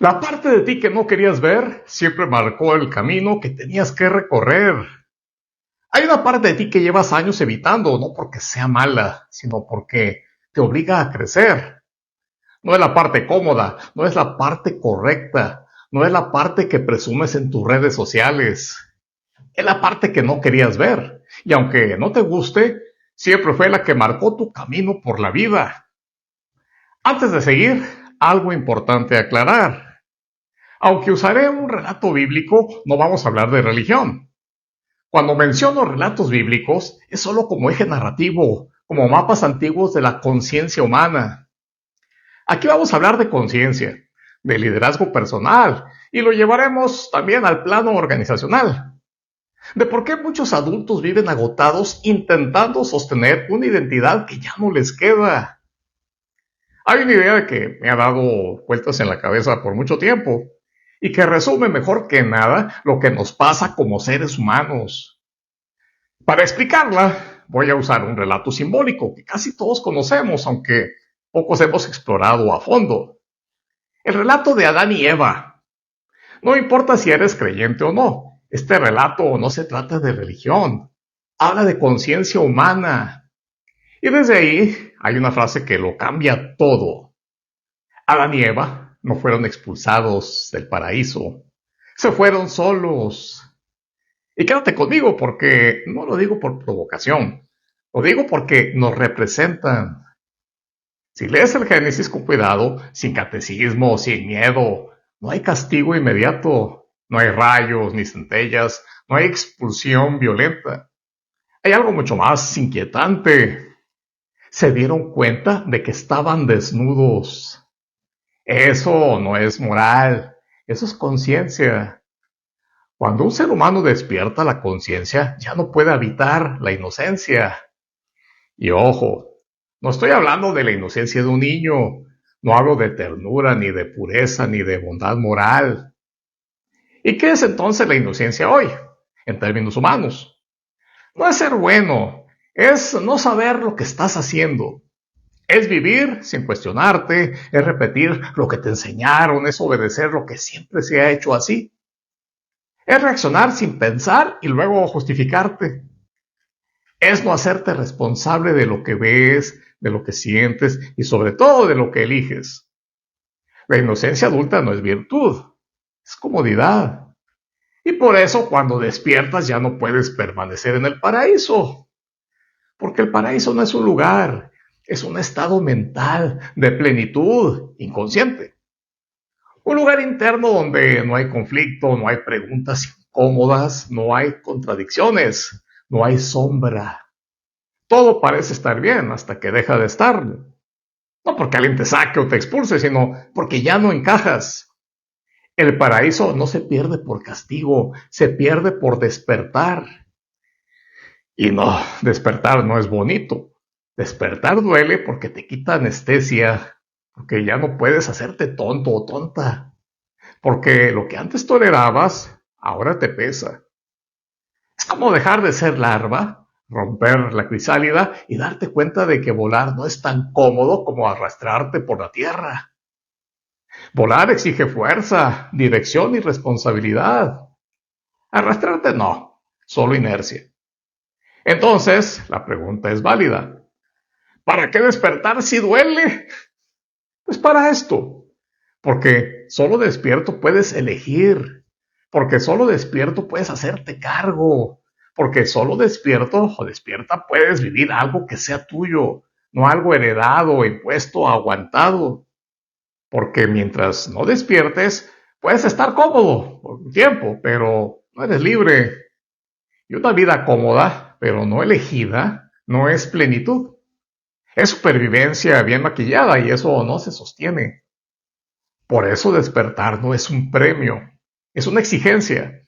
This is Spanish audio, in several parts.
La parte de ti que no querías ver siempre marcó el camino que tenías que recorrer. Hay una parte de ti que llevas años evitando, no porque sea mala, sino porque te obliga a crecer. No es la parte cómoda, no es la parte correcta, no es la parte que presumes en tus redes sociales. Es la parte que no querías ver. Y aunque no te guste, siempre fue la que marcó tu camino por la vida. Antes de seguir, algo importante a aclarar. Aunque usaré un relato bíblico, no vamos a hablar de religión. Cuando menciono relatos bíblicos, es solo como eje narrativo, como mapas antiguos de la conciencia humana. Aquí vamos a hablar de conciencia, de liderazgo personal, y lo llevaremos también al plano organizacional. De por qué muchos adultos viven agotados intentando sostener una identidad que ya no les queda. Hay una idea que me ha dado vueltas en la cabeza por mucho tiempo, y que resume mejor que nada lo que nos pasa como seres humanos. Para explicarla, voy a usar un relato simbólico que casi todos conocemos, aunque pocos hemos explorado a fondo. El relato de Adán y Eva. No importa si eres creyente o no, este relato no se trata de religión, habla de conciencia humana. Y desde ahí hay una frase que lo cambia todo. Adán y Eva no fueron expulsados del paraíso, se fueron solos. Y quédate conmigo porque no lo digo por provocación, lo digo porque nos representan. Si lees el Génesis con cuidado, sin catecismo, sin miedo, no hay castigo inmediato, no hay rayos ni centellas, no hay expulsión violenta. Hay algo mucho más inquietante. Se dieron cuenta de que estaban desnudos. Eso no es moral, eso es conciencia. Cuando un ser humano despierta la conciencia, ya no puede habitar la inocencia. Y ojo, no estoy hablando de la inocencia de un niño, no hablo de ternura, ni de pureza, ni de bondad moral. ¿Y qué es entonces la inocencia hoy, en términos humanos? No es ser bueno, es no saber lo que estás haciendo. Es vivir sin cuestionarte, es repetir lo que te enseñaron, es obedecer lo que siempre se ha hecho así. Es reaccionar sin pensar y luego justificarte. Es no hacerte responsable de lo que ves, de lo que sientes y sobre todo de lo que eliges. La inocencia adulta no es virtud, es comodidad. Y por eso cuando despiertas ya no puedes permanecer en el paraíso. Porque el paraíso no es un lugar, es un estado mental de plenitud inconsciente. Un lugar interno donde no hay conflicto, no hay preguntas incómodas, no hay contradicciones, no hay sombra. Todo parece estar bien hasta que deja de estarlo. No porque alguien te saque o te expulse, sino porque ya no encajas. El paraíso no se pierde por castigo, se pierde por despertar. Y no, despertar no es bonito. Despertar duele porque te quita anestesia, porque ya no puedes hacerte tonto o tonta, porque lo que antes tolerabas, ahora te pesa. Es como dejar de ser larva, romper la crisálida y darte cuenta de que volar no es tan cómodo como arrastrarte por la tierra. Volar exige fuerza, dirección y responsabilidad. Arrastrarte no, solo inercia. Entonces, la pregunta es válida. ¿Para qué despertar si duele? Pues para esto. Porque solo despierto puedes elegir. Porque solo despierto puedes hacerte cargo. Porque solo despierto o despierta puedes vivir algo que sea tuyo, no algo heredado, impuesto, aguantado. Porque mientras no despiertes, puedes estar cómodo por un tiempo, pero no eres libre. Y una vida cómoda, pero no elegida, no es plenitud. Es supervivencia bien maquillada y eso no se sostiene. Por eso despertar no es un premio, es una exigencia.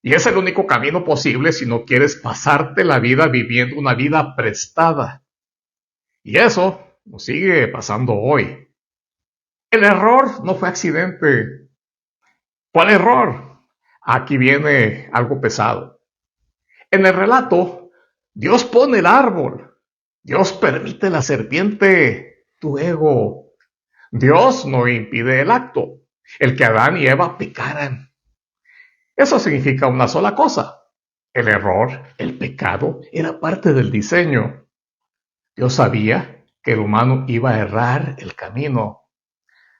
Y es el único camino posible si no quieres pasarte la vida viviendo una vida prestada. Y eso nos sigue pasando hoy. El error no fue accidente. ¿Cuál error? Aquí viene algo pesado. En el relato, Dios pone el árbol. Dios permite la serpiente, tu ego. Dios no impide el acto. el que Adán y Eva pecaran. Eso significa una sola cosa. El error, el pecado, era parte del diseño. Dios sabía que el humano iba a errar el camino.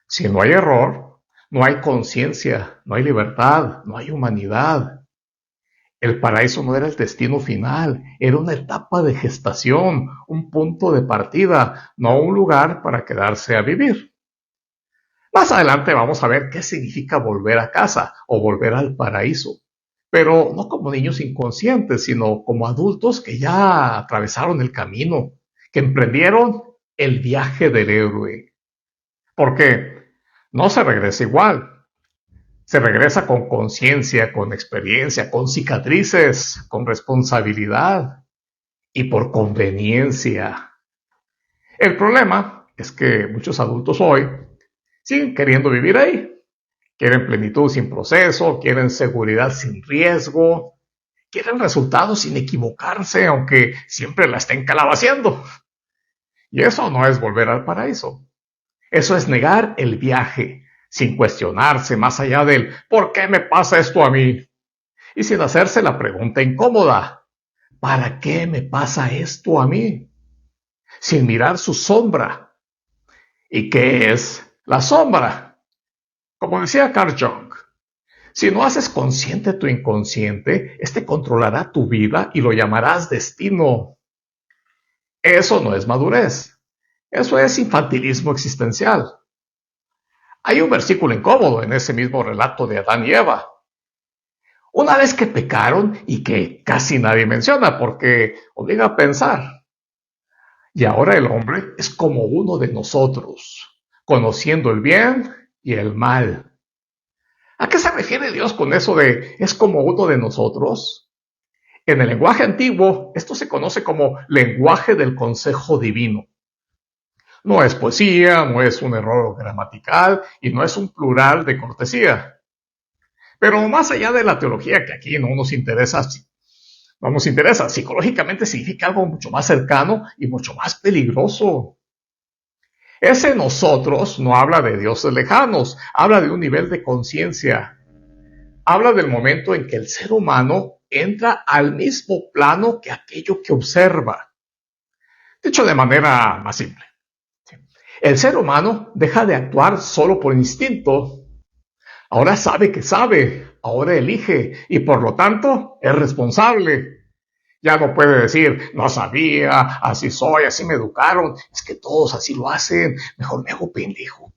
Si no hay error, no hay conciencia, no hay libertad, no hay humanidad. El paraíso no era el destino final, era una etapa de gestación, un punto de partida, no un lugar para quedarse a vivir. Más adelante vamos a ver qué significa volver a casa o volver al paraíso, pero no como niños inconscientes, sino como adultos que ya atravesaron el camino, que emprendieron el viaje del héroe. Porque no se regresa igual. Se regresa con conciencia, con experiencia, con cicatrices, con responsabilidad y por conveniencia. El problema es que muchos adultos hoy siguen queriendo vivir ahí. Quieren plenitud sin proceso, quieren seguridad sin riesgo, quieren resultados sin equivocarse, aunque siempre la estén calabaceando. Y eso no es volver al paraíso. Eso es negar el viaje, sin cuestionarse más allá del ¿por qué me pasa esto a mí? Y sin hacerse la pregunta incómoda, ¿para qué me pasa esto a mí? Sin mirar su sombra. ¿Y qué es la sombra? Como decía Carl Jung, si no haces consciente tu inconsciente, este controlará tu vida y lo llamarás destino. Eso no es madurez. Eso es infantilismo existencial. Hay un versículo incómodo en ese mismo relato de Adán y Eva. Una vez que pecaron y que casi nadie menciona porque obliga a pensar. Y ahora el hombre es como uno de nosotros, conociendo el bien y el mal. ¿A qué se refiere Dios con eso de es como uno de nosotros? En el lenguaje antiguo, esto se conoce como lenguaje del consejo divino. No es poesía, no es un error gramatical y no es un plural de cortesía. Pero más allá de la teología, que aquí no nos interesa, psicológicamente significa algo mucho más cercano y mucho más peligroso. Ese nosotros no habla de dioses lejanos, habla de un nivel de conciencia. Habla del momento en que el ser humano entra al mismo plano que aquello que observa. Dicho de manera más simple. El ser humano deja de actuar solo por instinto. Ahora sabe que sabe, ahora elige y por lo tanto es responsable. Ya no puede decir, no sabía, así soy, así me educaron, es que todos así lo hacen, mejor me hago pendejo.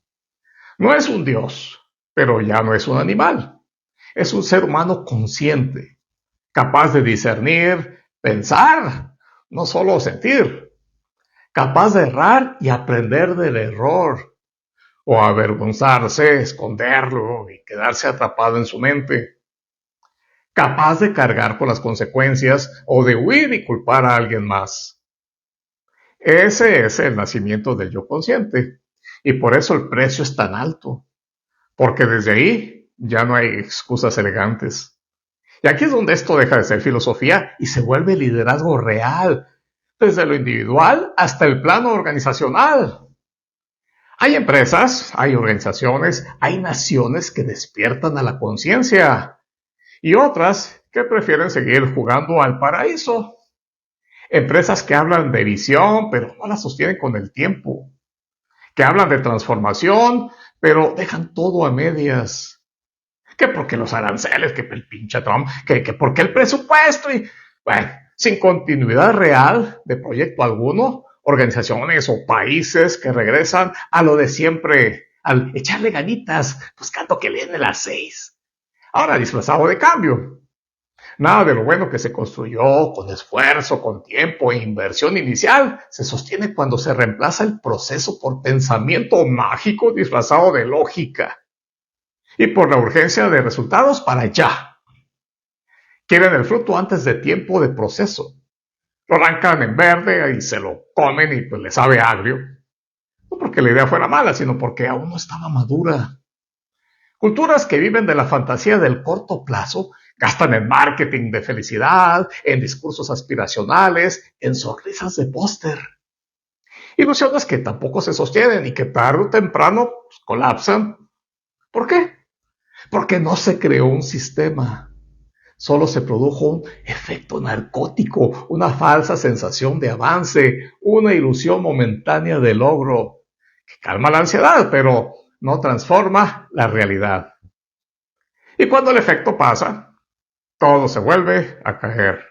No es un dios, pero ya no es un animal. Es un ser humano consciente, capaz de discernir, pensar, no solo sentir, capaz de errar y aprender del error, o avergonzarse, esconderlo y quedarse atrapado en su mente, capaz de cargar con las consecuencias o de huir y culpar a alguien más. Ese es el nacimiento del yo consciente, y por eso el precio es tan alto, porque desde ahí ya no hay excusas elegantes. Y aquí es donde esto deja de ser filosofía y se vuelve liderazgo real, desde lo individual hasta el plano organizacional. Hay empresas, hay organizaciones, hay naciones que despiertan a la conciencia y otras que prefieren seguir jugando al paraíso. Empresas que hablan de visión, pero no la sostienen con el tiempo. Que hablan de transformación, pero dejan todo a medias. Que porque los aranceles, que el pinche Trump, que porque el presupuesto y, bueno, sin continuidad real de proyecto alguno, organizaciones o países que regresan a lo de siempre, al echarle ganitas, buscando que le den las 6. Ahora disfrazado de cambio. Nada de lo bueno que se construyó con esfuerzo, con tiempo e inversión inicial se sostiene cuando se reemplaza el proceso por pensamiento mágico disfrazado de lógica y por la urgencia de resultados para ya. Quieren el fruto antes de tiempo de proceso. Lo arrancan en verde y se lo comen y pues le sabe agrio. No porque la idea fuera mala, sino porque aún no estaba madura. Culturas que viven de la fantasía del corto plazo gastan en marketing de felicidad, en discursos aspiracionales, en sonrisas de póster. Ilusiones que tampoco se sostienen y que tarde o temprano pues, colapsan ¿Por qué? Porque no se creó un sistema. Solo se produjo un efecto narcótico, una falsa sensación de avance, una ilusión momentánea de logro, que calma la ansiedad, pero no transforma la realidad. Y cuando el efecto pasa, todo se vuelve a caer.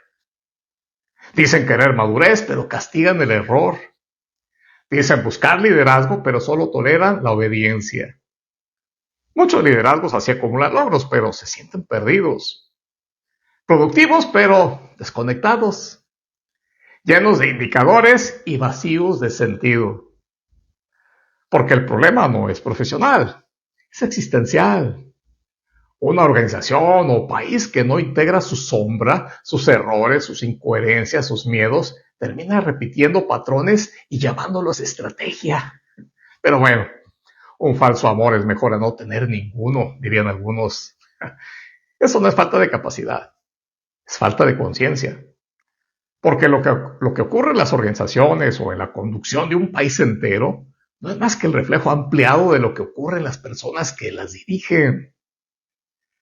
Dicen querer madurez, pero castigan el error. Dicen buscar liderazgo, pero solo toleran la obediencia. Muchos liderazgos así acumulan logros, pero se sienten perdidos. Productivos, pero desconectados. Llenos de indicadores y vacíos de sentido. Porque el problema no es profesional, es existencial. Una organización o país que no integra su sombra, sus errores, sus incoherencias, sus miedos, termina repitiendo patrones y llamándolos estrategia. Pero bueno, un falso amor es mejor a no tener ninguno, dirían algunos. Eso no es falta de capacidad, es falta de conciencia. Porque lo que ocurre en las organizaciones o en la conducción de un país entero no es más que el reflejo ampliado de lo que ocurre en las personas que las dirigen.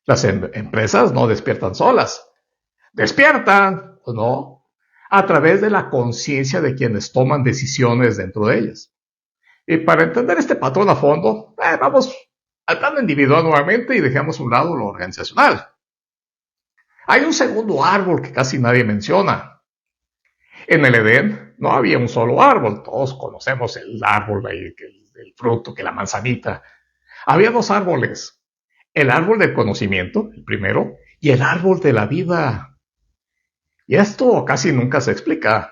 Las empresas no despiertan solas, despiertan, ¿o no?, a través de la conciencia de quienes toman decisiones dentro de ellas. Y para entender este patrón a fondo, vamos al plano individual nuevamente y dejamos a un lado lo organizacional. Hay un segundo árbol que casi nadie menciona. En el Edén no había un solo árbol, todos conocemos el árbol, el fruto, que la manzanita. Había dos árboles. El árbol del conocimiento, el primero, y el árbol de la vida. Y esto casi nunca se explica.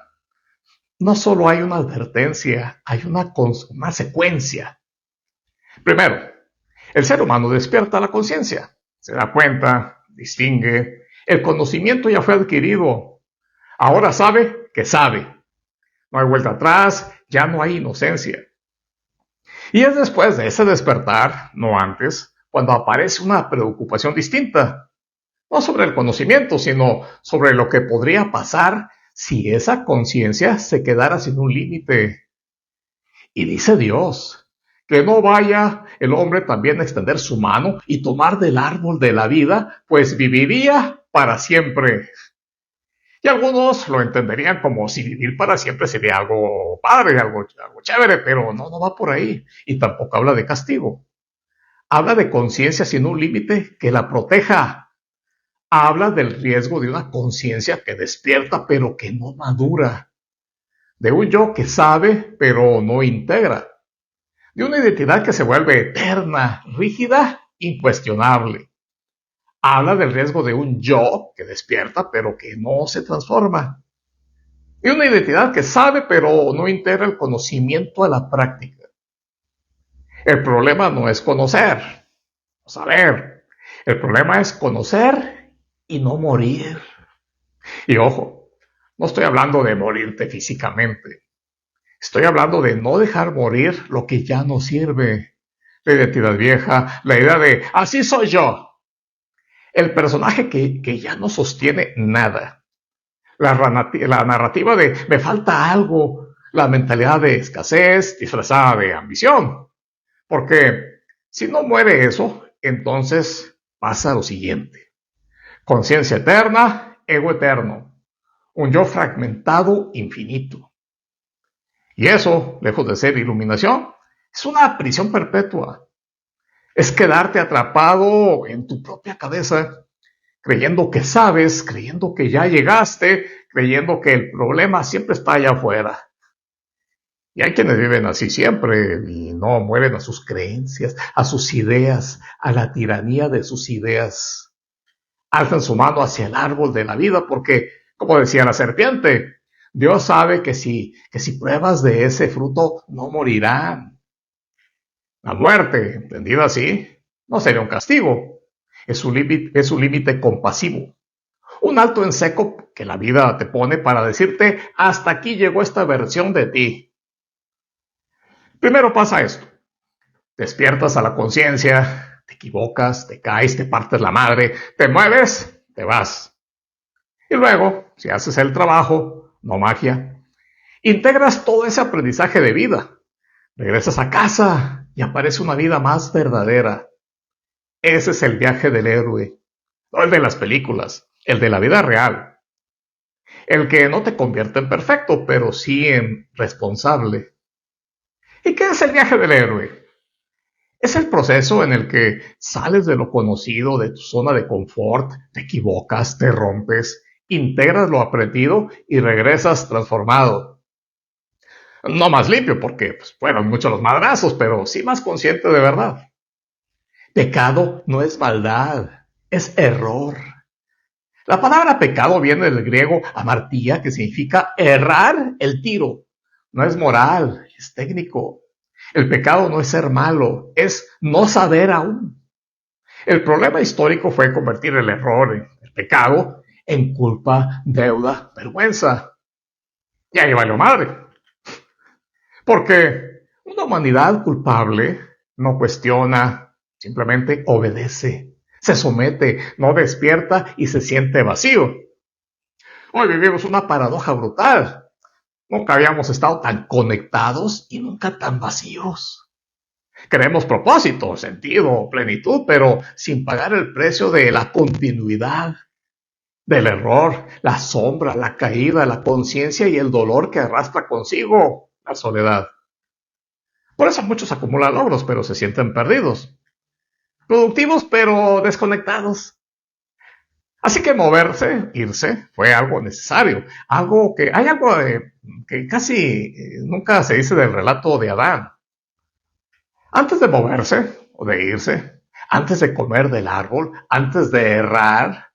No solo hay una advertencia, hay una secuencia. Primero, el ser humano despierta la conciencia, se da cuenta, distingue, el conocimiento ya fue adquirido. Ahora sabe que sabe. No hay vuelta atrás, ya no hay inocencia. Y es después de ese despertar, no antes, cuando aparece una preocupación distinta, no sobre el conocimiento, sino sobre lo que podría pasar si esa conciencia se quedara sin un límite. Y dice Dios, que no vaya el hombre también a extender su mano y tomar del árbol de la vida, pues viviría para siempre. Y algunos lo entenderían como si vivir para siempre sería algo padre, algo chévere, pero no va por ahí. Y tampoco habla de castigo. Habla de conciencia sin un límite que la proteja. Habla del riesgo de una conciencia que despierta pero que no madura. De un yo que sabe pero no integra. De una identidad que se vuelve eterna, rígida, incuestionable. Habla del riesgo de un yo que despierta pero que no se transforma. De una identidad que sabe pero no integra el conocimiento a la práctica. El problema no es conocer, o saber. El problema es conocer y no morir. Y ojo, no estoy hablando de morirte físicamente. Estoy hablando de no dejar morir lo que ya no sirve. La identidad vieja, la idea de así soy yo. El personaje que ya no sostiene nada. La narrativa de me falta algo. La mentalidad de escasez disfrazada de ambición. Porque si no muere eso, entonces pasa lo siguiente. Conciencia eterna, ego eterno. Un yo fragmentado infinito. Y eso, lejos de ser iluminación, es una prisión perpetua. Es quedarte atrapado en tu propia cabeza, creyendo que sabes, creyendo que ya llegaste, creyendo que el problema siempre está allá afuera. Y hay quienes viven así siempre y no mueven a sus creencias, a sus ideas, a la tiranía de sus ideas. Alzan su mano hacia el árbol de la vida porque, como decía la serpiente, Dios sabe que si pruebas de ese fruto no morirán. La muerte, entendida así, no sería un castigo. Es un límite compasivo. Un alto en seco que la vida te pone para decirte, hasta aquí llegó esta versión de ti. Primero pasa esto. Despiertas a la conciencia, te equivocas, te caes, te partes la madre, te mueves, te vas. Y luego, si haces el trabajo, no magia, integras todo ese aprendizaje de vida. Regresas a casa y aparece una vida más verdadera. Ese es el viaje del héroe, no el de las películas, el de la vida real. El que no te convierte en perfecto, pero sí en responsable. ¿Y qué es el viaje del héroe? Es el proceso en el que sales de lo conocido, de tu zona de confort, te equivocas, te rompes, integras lo aprendido y regresas transformado. No más limpio, porque pues, fueron muchos los madrazos, pero sí más consciente de verdad. Pecado no es maldad, es error. La palabra pecado viene del griego amartía, que significa errar el tiro. No es moral, es técnico. El pecado no es ser malo, es no saber aún. El problema histórico fue convertir el error, el pecado, en culpa, deuda, vergüenza. Y ahí valió madre. Porque una humanidad culpable no cuestiona, simplemente obedece, se somete, no despierta y se siente vacío. Hoy vivimos una paradoja brutal. Nunca habíamos estado tan conectados y nunca tan vacíos. Queremos propósito, sentido, plenitud, pero sin pagar el precio de la continuidad, del error, la sombra, la caída, la conciencia y el dolor que arrastra consigo la soledad. Por eso muchos acumulan logros, pero se sienten perdidos. Productivos, pero desconectados. Así que moverse, irse, fue algo necesario. Hay algo que casi nunca se dice del relato de Adán. Antes de moverse o de irse, antes de comer del árbol, antes de errar,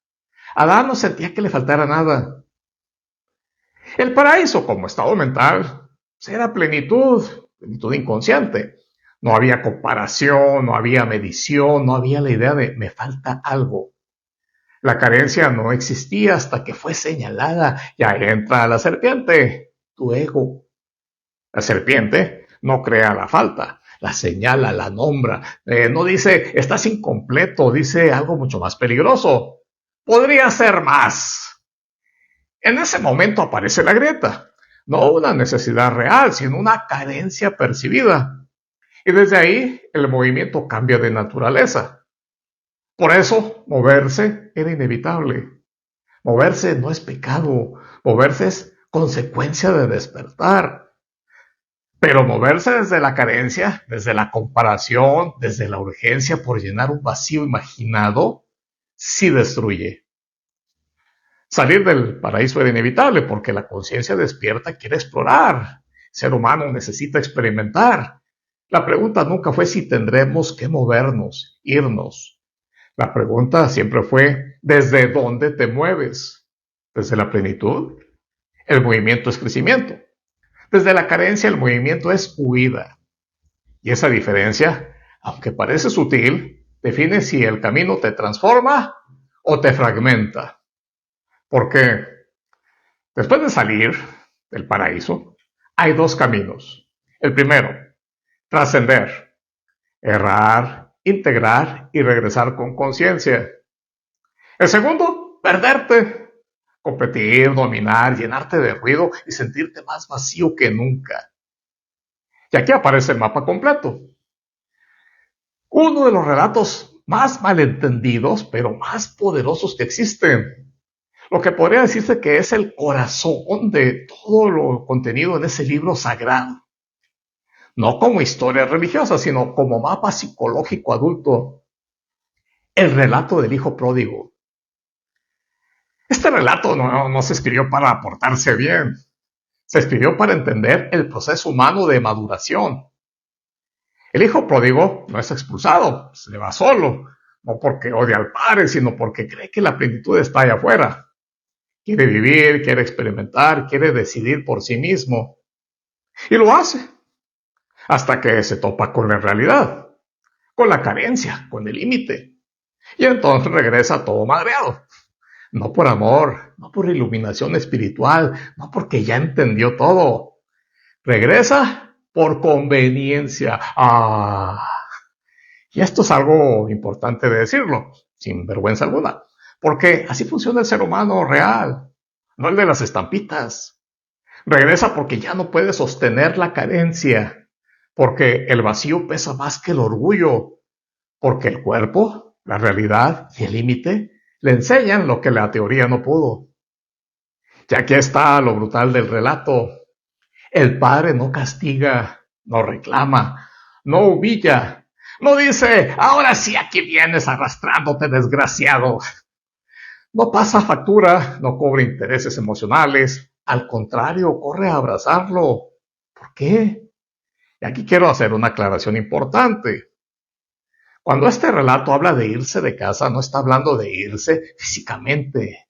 Adán no sentía que le faltara nada. El paraíso como estado mental era plenitud, plenitud inconsciente. No había comparación, no había medición, no había la idea de me falta algo. La carencia no existía hasta que fue señalada. Ya entra la serpiente, tu ego. La serpiente no crea la falta, la señala, la nombra. No dice, estás incompleto, dice algo mucho más peligroso. Podría ser más. En ese momento aparece la grieta. No una necesidad real, sino una carencia percibida. Y desde ahí el movimiento cambia de naturaleza. Por eso, moverse era inevitable. Moverse no es pecado, moverse es consecuencia de despertar. Pero moverse desde la carencia, desde la comparación, desde la urgencia por llenar un vacío imaginado, sí destruye. Salir del paraíso era inevitable porque la conciencia despierta quiere explorar. El ser humano necesita experimentar. La pregunta nunca fue si tendremos que movernos, irnos. La pregunta siempre fue, ¿desde dónde te mueves? ¿Desde la plenitud? El movimiento es crecimiento. Desde la carencia el movimiento es huida. Y esa diferencia, aunque parece sutil, define si el camino te transforma o te fragmenta. Porque después de salir del paraíso, hay dos caminos. El primero, trascender, errar, integrar y regresar con conciencia. El segundo, perderte, competir, dominar, llenarte de ruido y sentirte más vacío que nunca. Y aquí aparece el mapa completo. Uno de los relatos más malentendidos, pero más poderosos que existen. Lo que podría decirse que es el corazón de todo lo contenido en ese libro sagrado. No como historia religiosa, sino como mapa psicológico adulto. El relato del hijo pródigo. Este relato no se escribió para portarse bien. Se escribió para entender el proceso humano de maduración. El hijo pródigo no es expulsado, se va solo, no porque odia al padre, sino porque cree que la plenitud está allá afuera. Quiere vivir, quiere experimentar, quiere decidir por sí mismo. Y lo hace, hasta que se topa con la realidad, con la carencia, con el límite. Y entonces regresa todo madreado. No por amor, no por iluminación espiritual, no porque ya entendió todo. Regresa por conveniencia. Y esto es algo importante de decirlo, sin vergüenza alguna, porque así funciona el ser humano real, no el de las estampitas. Regresa porque ya no puede sostener la carencia, porque el vacío pesa más que el orgullo, porque el cuerpo La realidad y el límite le enseñan lo que la teoría no pudo. Y aquí está lo brutal del relato. El padre no castiga, no reclama, no humilla, no dice, ahora sí aquí vienes arrastrándote, desgraciado. No pasa factura, no cobra intereses emocionales, al contrario, corre a abrazarlo. ¿Por qué? Y aquí quiero hacer una aclaración importante. Cuando este relato habla de irse de casa, no está hablando de irse físicamente,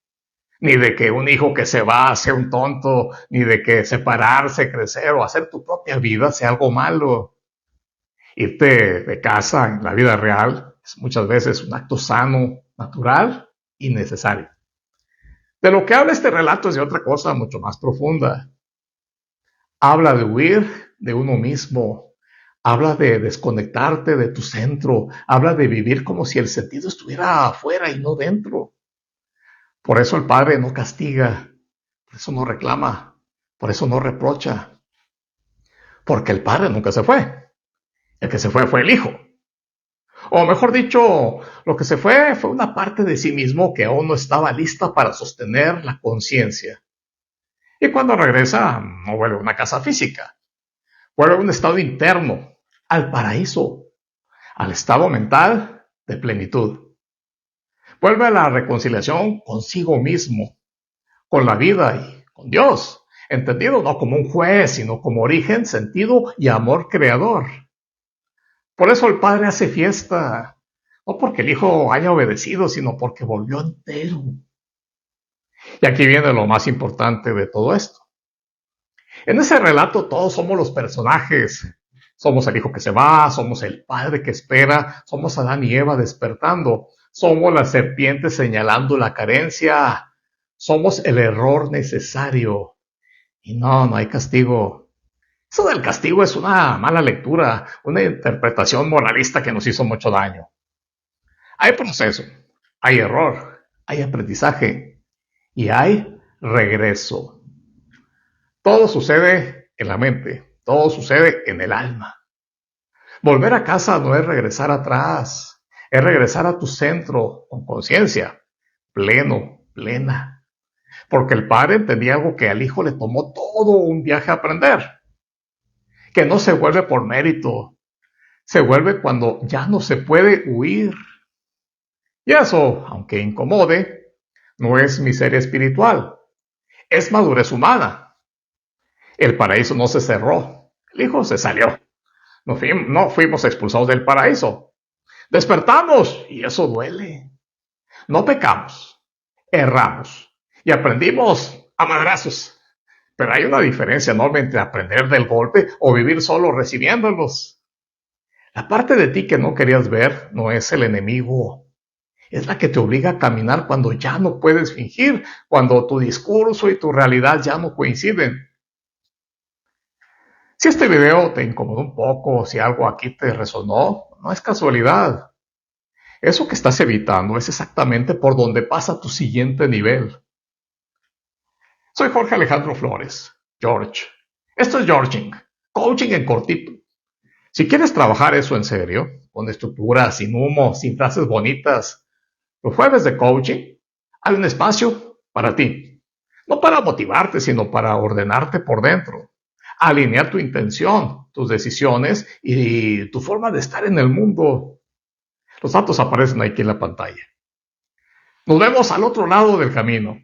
ni de que un hijo que se va sea un tonto, ni de que separarse, crecer o hacer tu propia vida sea algo malo. Irte de casa en la vida real es muchas veces un acto sano, natural y necesario. De lo que habla este relato es de otra cosa mucho más profunda. Habla de huir de uno mismo, habla de desconectarte de tu centro, habla de vivir como si el sentido estuviera afuera y no dentro. Por eso el Padre no castiga, por eso no reclama, por eso no reprocha, porque el Padre nunca se fue. El que se fue el Hijo. O mejor dicho, lo que se fue una parte de sí mismo que aún no estaba lista para sostener la conciencia. Y cuando regresa, no vuelve a una casa física, vuelve a un estado interno, al paraíso, al estado mental de plenitud. Vuelve a la reconciliación consigo mismo, con la vida y con Dios, entendido no como un juez, sino como origen, sentido y amor creador. Por eso el Padre hace fiesta, no porque el Hijo haya obedecido, sino porque volvió entero. Y aquí viene lo más importante de todo esto. En ese relato todos somos los personajes. Somos el hijo que se va, somos el padre que espera, somos Adán y Eva despertando, somos la serpiente señalando la carencia, somos el error necesario. Y no hay castigo. Eso del castigo es una mala lectura, una interpretación moralista que nos hizo mucho daño. Hay proceso, hay error, hay aprendizaje y hay regreso. Todo sucede en la mente, todo sucede en el alma. Volver a casa no es regresar atrás, es regresar a tu centro con conciencia, pleno, plena. Porque el padre entendía algo que al hijo le tomó todo un viaje a aprender. Que no se vuelve por mérito, se vuelve cuando ya no se puede huir. Y eso, aunque incomode, no es miseria espiritual, es madurez humana. El paraíso no se cerró, el hijo se salió. No fuimos expulsados del paraíso. Despertamos y eso duele. No pecamos, erramos y aprendimos a madrazos. Pero hay una diferencia enorme entre aprender del golpe o vivir solo recibiéndolos. La parte de ti que no querías ver no es el enemigo. Es la que te obliga a caminar cuando ya no puedes fingir, cuando tu discurso y tu realidad ya no coinciden. Si este video te incomodó un poco, si algo aquí te resonó, no es casualidad. Eso que estás evitando es exactamente por donde pasa tu siguiente nivel. Soy Jorge Alejandro Flores, George. Esto es Georging, coaching en cortito. Si quieres trabajar eso en serio, con estructura, sin humo, sin frases bonitas, los jueves de coaching hay un espacio para ti. No para motivarte, sino para ordenarte por dentro. Alinear tu intención, tus decisiones y tu forma de estar en el mundo. Los datos aparecen aquí en la pantalla. Nos vemos al otro lado del camino.